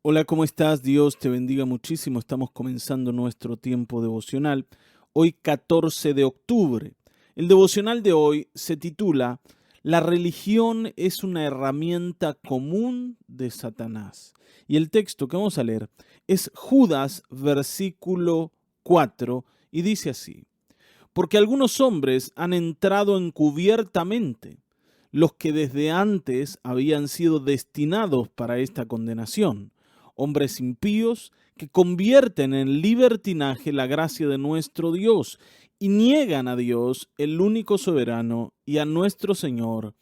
Hola, ¿cómo estás? Dios te bendiga muchísimo. Estamos comenzando nuestro tiempo devocional. Hoy 14 de octubre. El devocional de hoy se titula La religión es una herramienta común de Satanás. Y el texto que vamos a leer es Judas, versículo 4, y dice así: Porque algunos hombres han entrado encubiertamente, los que desde antes habían sido destinados para esta condenación, hombres impíos que convierten en libertinaje la gracia de nuestro Dios y niegan a Dios, el único soberano, y a nuestro Señor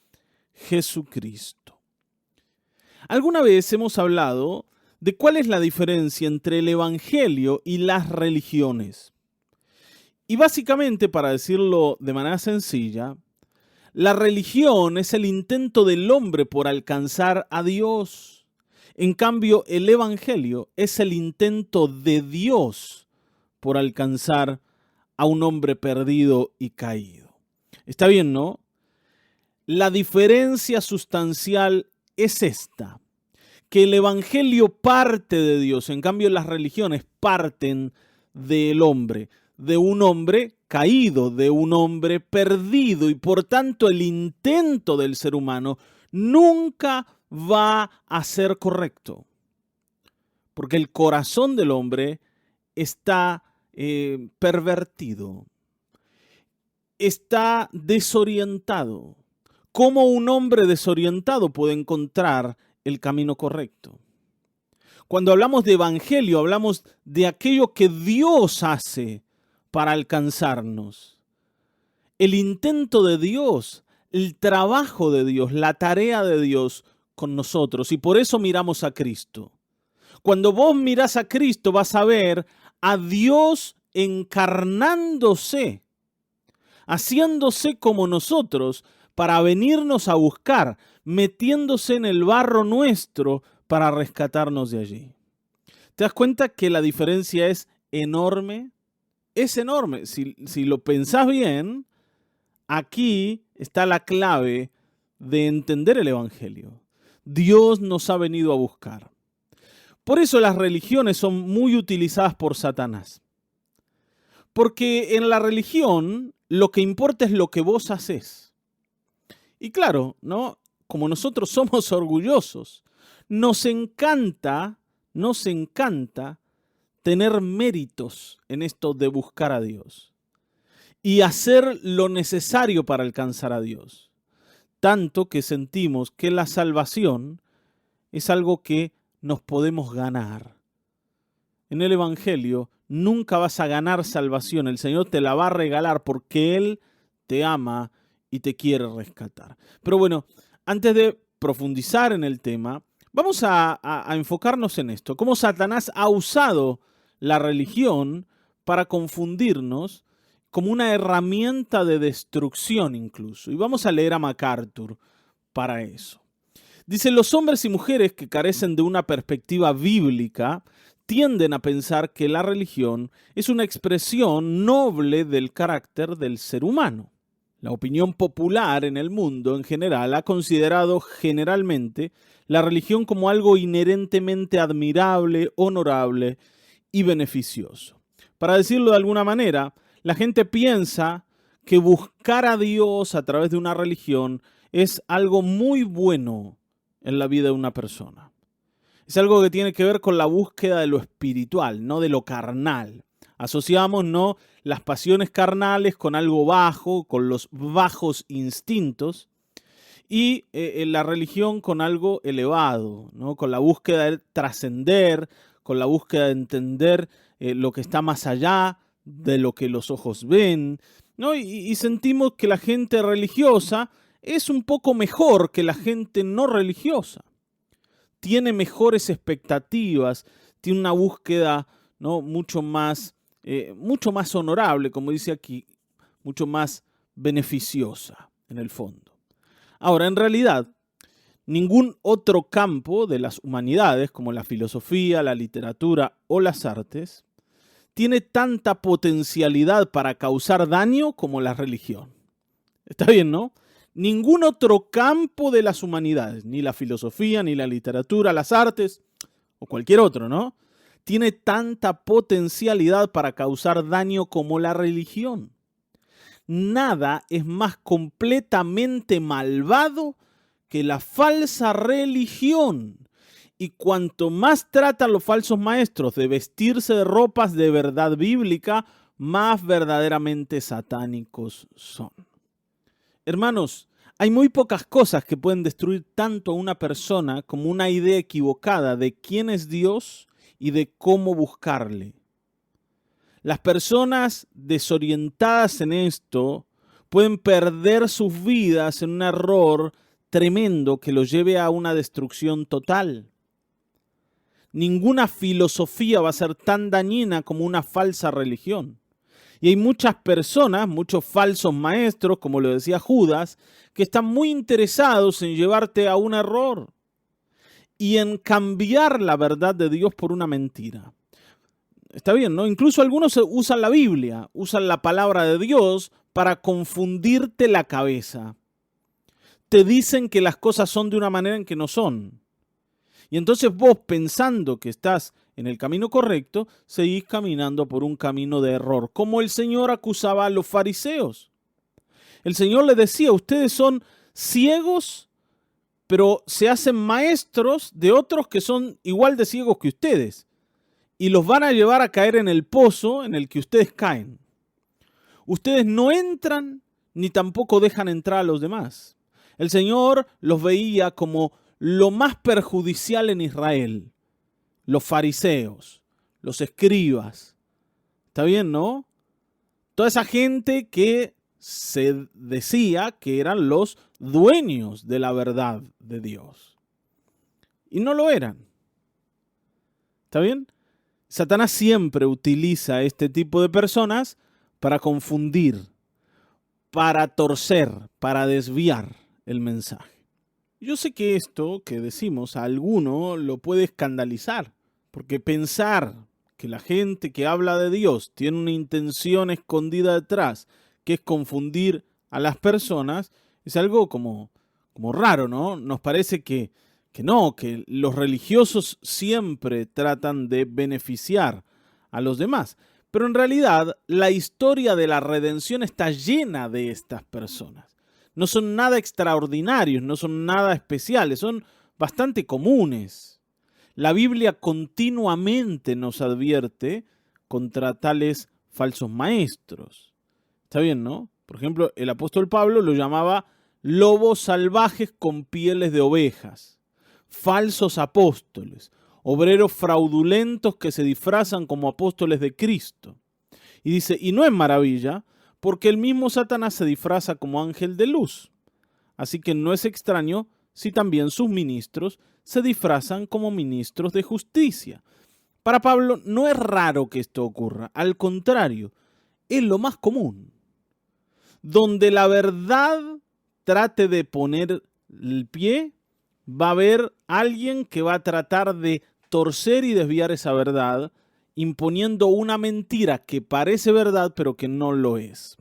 Jesucristo. Alguna vez hemos hablado de cuál es la diferencia entre el Evangelio y las religiones. Y básicamente, para decirlo de manera sencilla, la religión es el intento del hombre por alcanzar a Dios. En cambio, el Evangelio es el intento de Dios por alcanzar a un hombre perdido y caído. Está bien, ¿no? La diferencia sustancial es esta, que el Evangelio parte de Dios, en cambio las religiones parten del hombre, de un hombre caído, de un hombre perdido, y por tanto el intento del ser humano nunca va a ser correcto, porque el corazón del hombre está pervertido, está desorientado. ¿Cómo un hombre desorientado puede encontrar el camino correcto? Cuando hablamos de evangelio, hablamos de aquello que Dios hace para alcanzarnos. El intento de Dios, el trabajo de Dios, la tarea de Dios con nosotros. Y por eso miramos a Cristo. Cuando vos mirás a Cristo, vas a ver a Dios encarnándose, haciéndose como nosotros para venirnos a buscar, metiéndose en el barro nuestro para rescatarnos de allí. ¿Te das cuenta que la diferencia es enorme? Es enorme. Si lo pensás bien, aquí está la clave de entender el Evangelio. Dios nos ha venido a buscar. Por eso las religiones son muy utilizadas por Satanás. Porque en la religión lo que importa es lo que vos haces. Y claro, ¿no? Como nosotros somos orgullosos, nos encanta tener méritos en esto de buscar a Dios y hacer lo necesario para alcanzar a Dios. Tanto que sentimos que la salvación es algo que nos podemos ganar. En el Evangelio nunca vas a ganar salvación, el Señor te la va a regalar porque Él te ama y te quiere rescatar. Pero bueno, antes de profundizar en el tema, vamos a enfocarnos en esto, cómo Satanás ha usado la religión para confundirnos como una herramienta de destrucción incluso. Y vamos a leer a MacArthur para eso. Dice, los hombres y mujeres que carecen de una perspectiva bíblica tienden a pensar que la religión es una expresión noble del carácter del ser humano. La opinión popular en el mundo en general ha considerado generalmente la religión como algo inherentemente admirable, honorable y beneficioso. Para decirlo de alguna manera, la gente piensa que buscar a Dios a través de una religión es algo muy bueno en la vida de una persona. Es algo que tiene que ver con la búsqueda de lo espiritual, no de lo carnal. Asociamos, ¿no?, las pasiones carnales con algo bajo, con los bajos instintos, y la religión con algo elevado, ¿no?, con la búsqueda de trascender, con la búsqueda de entender lo que está más allá de lo que los ojos ven, ¿no? Y sentimos que la gente religiosa es un poco mejor que la gente no religiosa. Tiene mejores expectativas, tiene una búsqueda, ¿no?, mucho más honorable, como dice aquí, mucho más beneficiosa en el fondo. Ahora, en realidad, ningún otro campo de las humanidades, como la filosofía, la literatura o las artes, tiene tanta potencialidad para causar daño como la religión. Está bien, ¿no? Ningún otro campo de las humanidades, ni la filosofía, ni la literatura, las artes o cualquier otro, ¿no? Tiene tanta potencialidad para causar daño como la religión. Nada es más completamente malvado que la falsa religión. Y cuanto más tratan los falsos maestros de vestirse de ropas de verdad bíblica, más verdaderamente satánicos son. Hermanos, hay muy pocas cosas que pueden destruir tanto a una persona como una idea equivocada de quién es Dios y de cómo buscarle. Las personas desorientadas en esto pueden perder sus vidas en un error tremendo que los lleve a una destrucción total. Ninguna filosofía va a ser tan dañina como una falsa religión. Y hay muchas personas, muchos falsos maestros, como lo decía Judas, que están muy interesados en llevarte a un error y en cambiar la verdad de Dios por una mentira. Está bien, ¿no? Incluso algunos usan la Biblia, usan la palabra de Dios para confundirte la cabeza. Te dicen que las cosas son de una manera en que no son. Y entonces vos, pensando que estás en el camino correcto, seguís caminando por un camino de error, como el Señor acusaba a los fariseos. El Señor les decía, ustedes son ciegos, pero se hacen maestros de otros que son igual de ciegos que ustedes. Y los van a llevar a caer en el pozo en el que ustedes caen. Ustedes no entran ni tampoco dejan entrar a los demás. El Señor los veía como lo más perjudicial en Israel. Los fariseos, los escribas. ¿Está bien, no? Toda esa gente que se decía que eran los dueños de la verdad de Dios. Y no lo eran. ¿Está bien? Satanás siempre utiliza este tipo de personas para confundir, para torcer, para desviar el mensaje. Yo sé que esto que decimos a alguno lo puede escandalizar, porque pensar que la gente que habla de Dios tiene una intención escondida detrás, que es confundir a las personas, es algo como raro, ¿no? Nos parece que no, que los religiosos siempre tratan de beneficiar a los demás. Pero en realidad la historia de la redención está llena de estas personas. No son nada extraordinarios, no son nada especiales, son bastante comunes. La Biblia continuamente nos advierte contra tales falsos maestros. Está bien, ¿no? Por ejemplo, el apóstol Pablo lo llamaba lobos salvajes con pieles de ovejas, falsos apóstoles, obreros fraudulentos que se disfrazan como apóstoles de Cristo. Y dice, y no es maravilla, porque el mismo Satanás se disfraza como ángel de luz. Así que no es extraño si también sus ministros se disfrazan como ministros de justicia. Para Pablo no es raro que esto ocurra, al contrario, es lo más común. Donde la verdad trate de poner el pie, va a haber alguien que va a tratar de torcer y desviar esa verdad, imponiendo una mentira que parece verdad, pero que no lo es.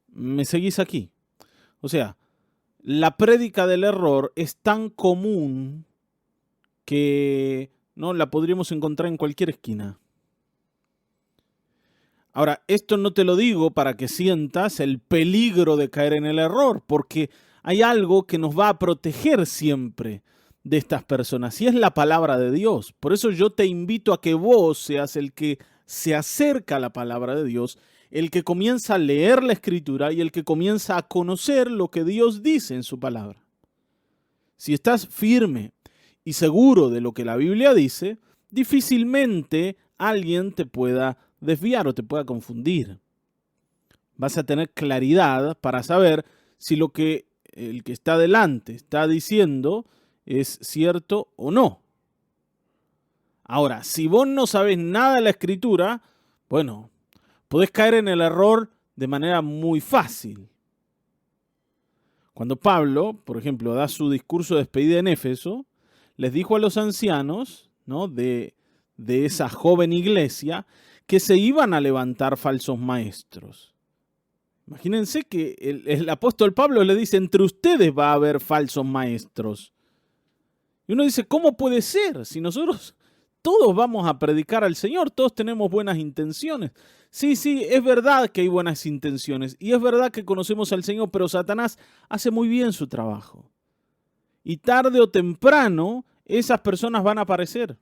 ¿Me seguís aquí? O sea, la prédica del error es tan común que no la podríamos encontrar en cualquier esquina. Ahora, esto no te lo digo para que sientas el peligro de caer en el error, porque hay algo que nos va a proteger siempre de estas personas, y es la palabra de Dios. Por eso yo te invito a que vos seas el que se acerca a la palabra de Dios, el que comienza a leer la Escritura y el que comienza a conocer lo que Dios dice en su palabra. Si estás firme y seguro de lo que la Biblia dice, difícilmente alguien te pueda desviar o te pueda confundir. Vas a tener claridad para saber si lo que el que está delante está diciendo es cierto o no. Ahora, si vos no sabes nada de la Escritura, bueno, podés caer en el error de manera muy fácil. Cuando Pablo, por ejemplo, da su discurso de despedida en Éfeso, les dijo a los ancianos, ¿no?, de esa joven iglesia que se iban a levantar falsos maestros. Imagínense que el apóstol Pablo le dice, entre ustedes va a haber falsos maestros. Y uno dice, ¿cómo puede ser? Si nosotros todos vamos a predicar al Señor, todos tenemos buenas intenciones. Sí, es verdad que hay buenas intenciones y es verdad que conocemos al Señor, pero Satanás hace muy bien su trabajo. Y tarde o temprano esas personas van a aparecer.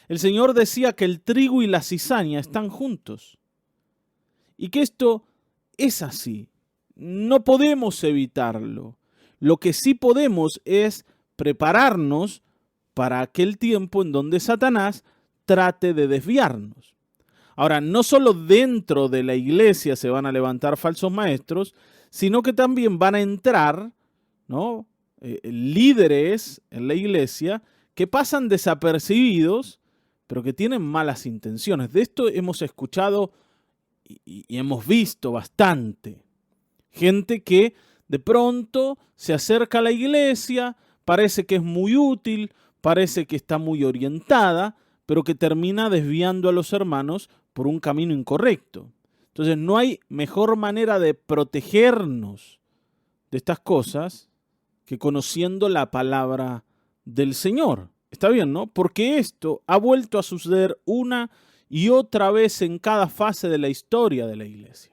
El Señor decía que el trigo y la cizaña están juntos. Y que esto es así. No podemos evitarlo. Lo que sí podemos es prepararnos para aquel tiempo en donde Satanás trate de desviarnos. Ahora, no solo dentro de la iglesia se van a levantar falsos maestros, sino que también van a entrar, ¿no?, líderes en la iglesia que pasan desapercibidos, pero que tienen malas intenciones. De esto hemos escuchado y hemos visto bastante. Gente que de pronto se acerca a la iglesia, parece que es muy útil, parece que está muy orientada, pero que termina desviando a los hermanos por un camino incorrecto. Entonces no hay mejor manera de protegernos de estas cosas que conociendo la palabra del Señor. Está bien, ¿no? Porque esto ha vuelto a suceder una y otra vez en cada fase de la historia de la iglesia.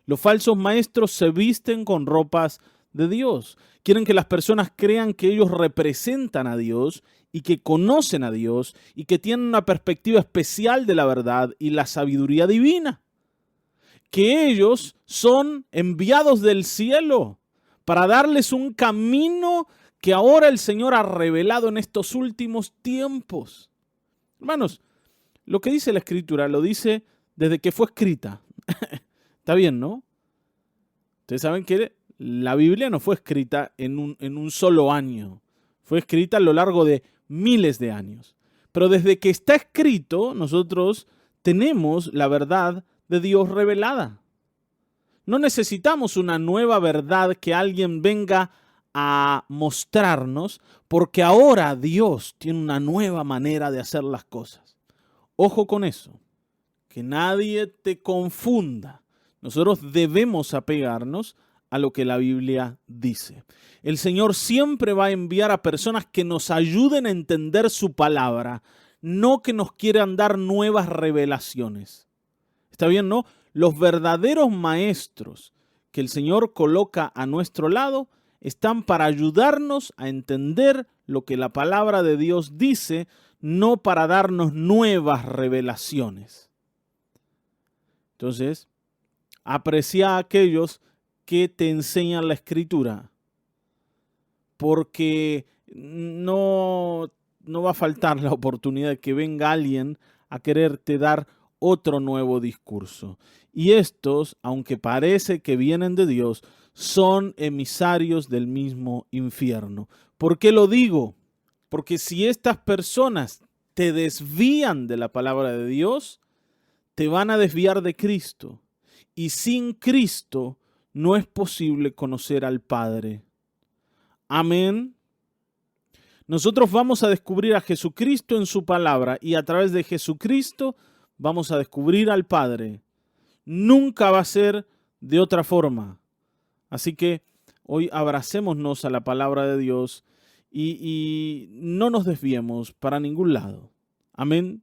Los falsos maestros se visten con ropas de Dios. Quieren que las personas crean que ellos representan a Dios y que conocen a Dios y que tienen una perspectiva especial de la verdad y la sabiduría divina. Que ellos son enviados del cielo para darles un camino que ahora el Señor ha revelado en estos últimos tiempos. Hermanos, lo que dice la Escritura lo dice desde que fue escrita. Está bien, ¿no? Ustedes saben que la Biblia no fue escrita en un solo año. Fue escrita a lo largo de miles de años. Pero desde que está escrito, nosotros tenemos la verdad de Dios revelada. No necesitamos una nueva verdad que alguien venga a mostrarnos, porque ahora Dios tiene una nueva manera de hacer las cosas. Ojo con eso, que nadie te confunda. Nosotros debemos apegarnos a lo que la Biblia dice. El Señor siempre va a enviar a personas que nos ayuden a entender su palabra, no que nos quieran dar nuevas revelaciones. ¿Está bien, no? Los verdaderos maestros que el Señor coloca a nuestro lado están para ayudarnos a entender lo que la palabra de Dios dice, no para darnos nuevas revelaciones. Entonces, aprecia a aquellos que te enseñan la Escritura, porque no va a faltar la oportunidad de que venga alguien a quererte dar otro nuevo discurso. Y estos, aunque parece que vienen de Dios, son emisarios del mismo infierno. ¿Por qué lo digo? Porque si estas personas te desvían de la palabra de Dios, te van a desviar de Cristo. Y sin Cristo no es posible conocer al Padre. Amén. Nosotros vamos a descubrir a Jesucristo en su palabra y a través de Jesucristo vamos a descubrir al Padre. Nunca va a ser de otra forma. Así que hoy abracémonos a la palabra de Dios y no nos desviemos para ningún lado. Amén.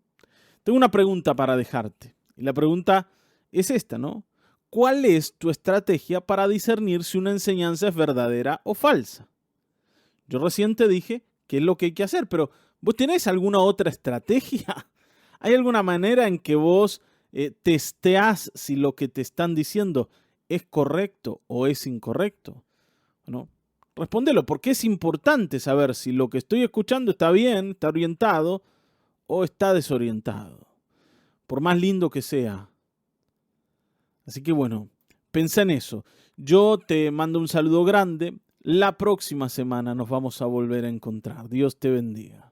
Tengo una pregunta para dejarte. Y la pregunta es esta, ¿no? ¿Cuál es tu estrategia para discernir si una enseñanza es verdadera o falsa? Yo recién te dije qué es lo que hay que hacer, pero ¿vos tenés alguna otra estrategia? ¿Hay alguna manera en que vos testeás si lo que te están diciendo es correcto o es incorrecto? ¿No? Respóndelo, porque es importante saber si lo que estoy escuchando está bien, está orientado o está desorientado, por más lindo que sea. Así que bueno, pensá en eso. Yo te mando un saludo grande. La próxima semana nos vamos a volver a encontrar. Dios te bendiga.